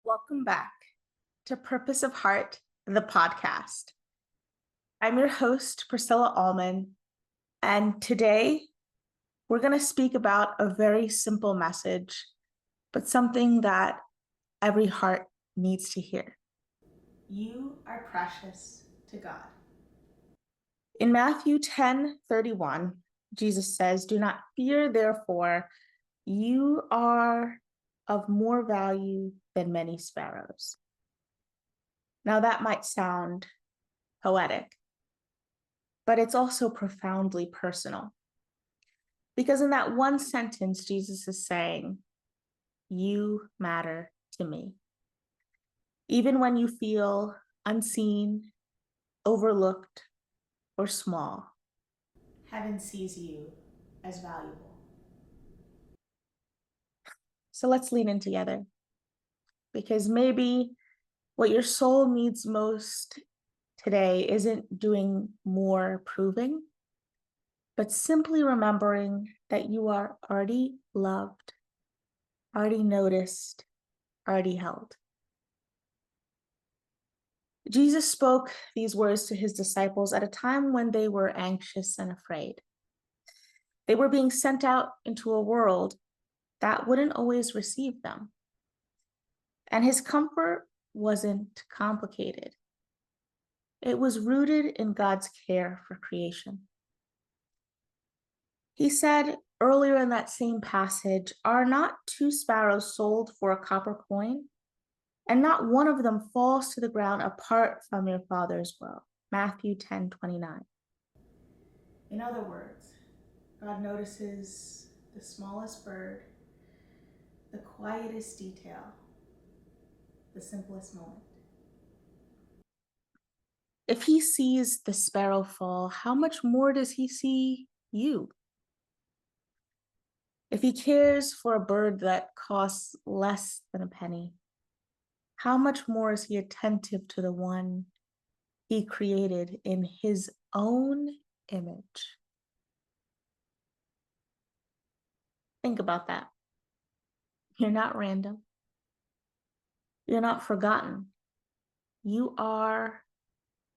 Welcome back to Purpose of Heart, the podcast. I'm your host, Priscilla Allman, and today we're going to speak about a very simple message, but something that every heart needs to hear. You are precious to God. In Matthew 10:31, Jesus says, "Do not fear, therefore, you are of more value than many sparrows." Now, that might sound poetic, but it's also profoundly personal. Because in that one sentence, Jesus is saying, "You matter to me." Even when you feel unseen, overlooked, or small, heaven sees you as valuable. So let's lean in together, because maybe what your soul needs most today isn't doing more proving, but simply remembering that you are already loved, already noticed, already held. Jesus spoke these words to his disciples at a time when they were anxious and afraid. They were being sent out into a world that wouldn't always receive them. And his comfort wasn't complicated. It was rooted in God's care for creation. He said earlier in that same passage, "Are not two sparrows sold for a copper coin? And not one of them falls to the ground apart from your Father's will." Matthew 10:29. In other words, God notices the smallest bird, the quietest detail, the simplest moment. If he sees the sparrow fall, how much more does he see you? If he cares for a bird that costs less than a penny, how much more is he attentive to the one he created in his own image? Think about that. You're not random. You're not forgotten. You are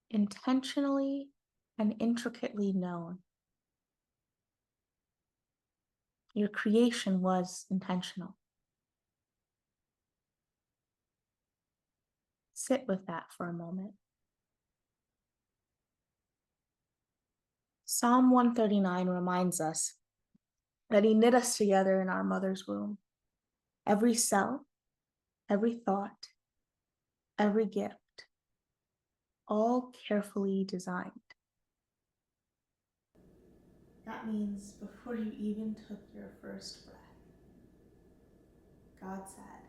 intentionally and intricately known. Your creation was intentional. Sit with that for a moment. Psalm 139 reminds us that he knit us together in our mother's womb. Every cell, every thought, every gift, all carefully designed. That means before you even took your first breath, God said,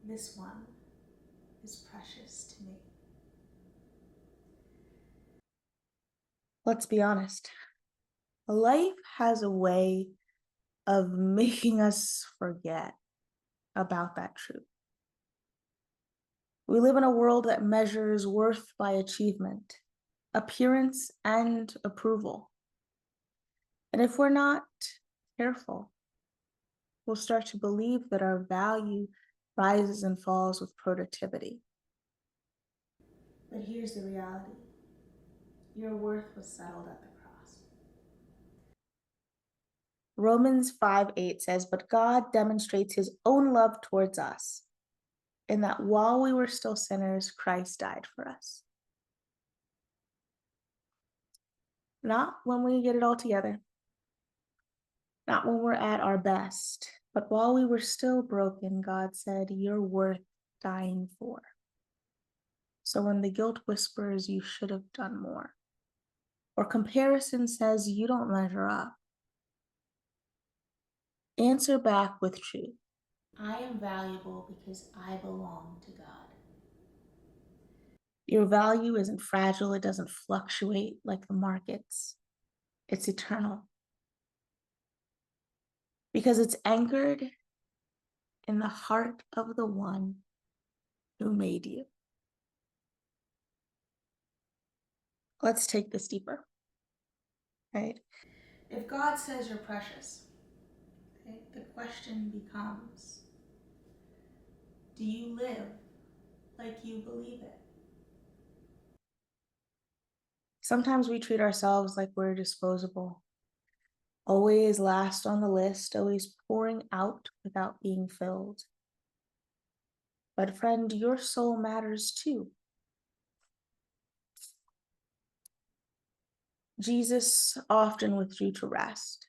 "This one is precious to me." Let's be honest. Life has a way of making us forget about that truth. We live in a world that measures worth by achievement, appearance, and approval. And if we're not careful, we'll start to believe that our value rises and falls with productivity. But here's the reality. Your worth was settled at the cross. Romans 5:8 says, "But God demonstrates his own love towards us, in that while we were still sinners, Christ died for us." Not when we get it all together, not when we're at our best, but while we were still broken, God said, "You're worth dying for." So when the guilt whispers, "You should have done more," or comparison says, "You don't measure up," answer back with truth. I am valuable because I belong to God. Your value isn't fragile. It doesn't fluctuate like the markets. It's eternal. Because it's anchored in the heart of the one who made you. Let's take this deeper, right? If God says you're precious, right, the question becomes, Do you live like you believe it? Sometimes we treat ourselves like we're disposable, always last on the list, always pouring out without being filled. But friend, your soul matters too. Jesus often withdrew to rest,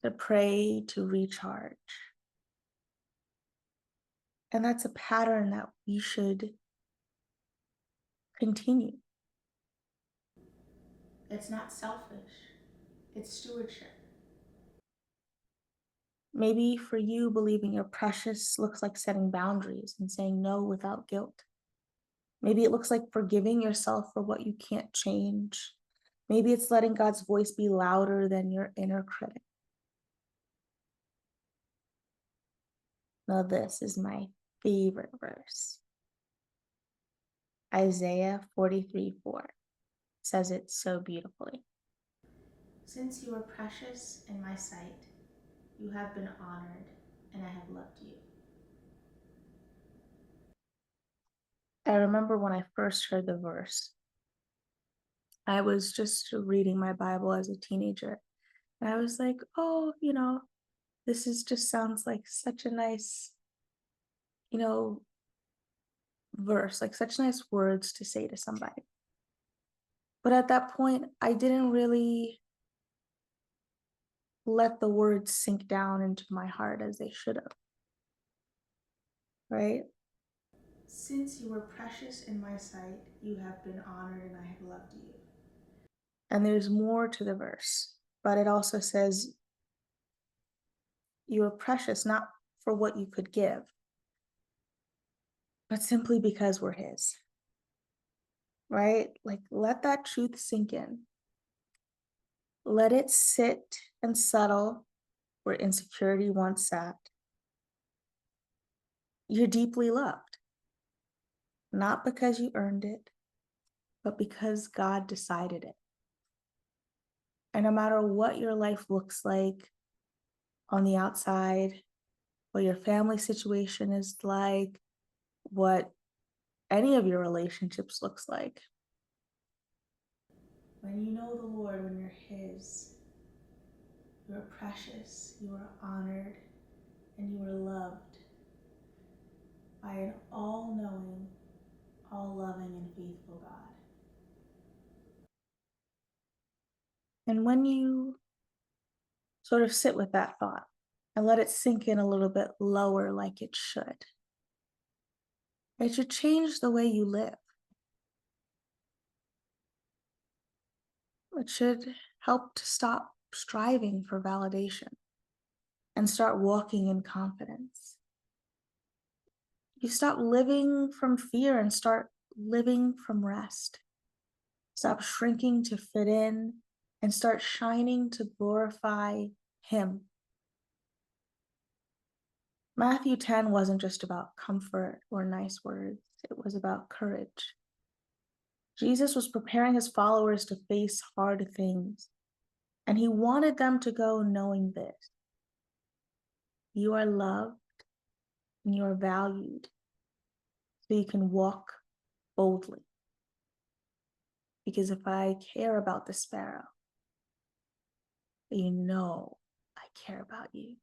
to pray, to recharge. And that's a pattern that we should continue. It's not selfish, it's stewardship. Maybe for you, believing you're precious looks like setting boundaries and saying no without guilt. Maybe it looks like forgiving yourself for what you can't change. Maybe it's letting God's voice be louder than your inner critic. Now, this is my favorite verse. Isaiah 43:4 says it so beautifully. Since you are precious in my sight, you have been honored, and I have loved you. I remember when I first heard the verse, I was just reading my Bible as a teenager, and I was like, oh, this just sounds like such a nice, verse, like such nice words to say to somebody. But at that point, I didn't really let the words sink down into my heart as they should have, right? Since you were precious in my sight, you have been honored and I have loved you. And there's more to the verse, but it also says you are precious not for what you could give, but simply because we're his, right? Like, let that truth sink in. Let it sit and settle where insecurity once sat. You're deeply loved, not because you earned it, but because God decided it. And no matter what your life looks like on the outside, what your family situation is like, what any of your relationships looks like, when you know the Lord, when you're his, you are precious, you are honored, and you are loved by an all-knowing, all-loving, and faithful God. And when you sort of sit with that thought and let it sink in a little bit lower like it should change the way you live. It should help to stop striving for validation and start walking in confidence. You stop living from fear and start living from rest. Stop shrinking to fit in and start shining to glorify him. Matthew 10 wasn't just about comfort or nice words. It was about courage. Jesus was preparing his followers to face hard things, and he wanted them to go knowing this: you are loved and you are valued, so you can walk boldly. Because if I care about the sparrow, you know I care about you.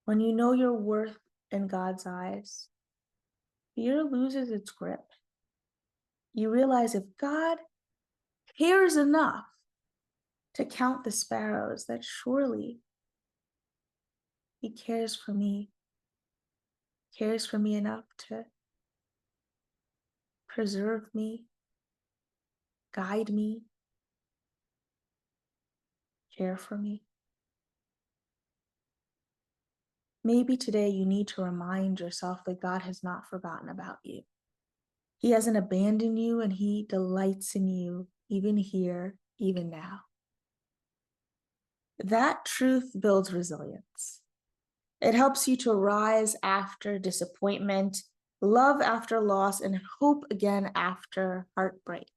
When you know your worth in God's eyes, fear loses its grip. You realize if God cares enough to count the sparrows, that surely he cares for me enough to preserve me, guide me, care for me. Maybe today you need to remind yourself that God has not forgotten about you. He hasn't abandoned you, and he delights in you, even here, even now. That truth builds resilience. It helps you to rise after disappointment, love after loss, and hope again after heartbreak.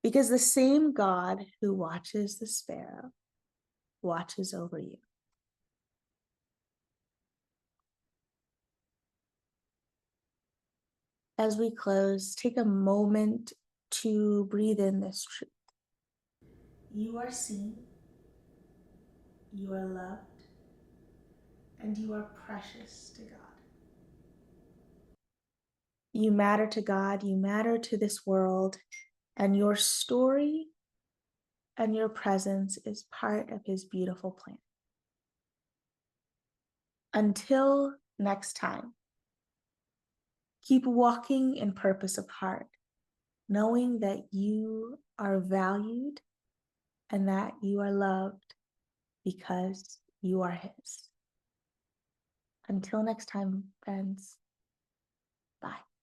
Because the same God who watches the sparrow watches over you. As we close, take a moment to breathe in this truth. You are seen, you are loved, and you are precious to God. You matter to God, you matter to this world, and your story and your presence is part of His beautiful plan. Until next time, keep walking in purpose of heart, knowing that you are valued and that you are loved because you are His. Until next time, friends, bye.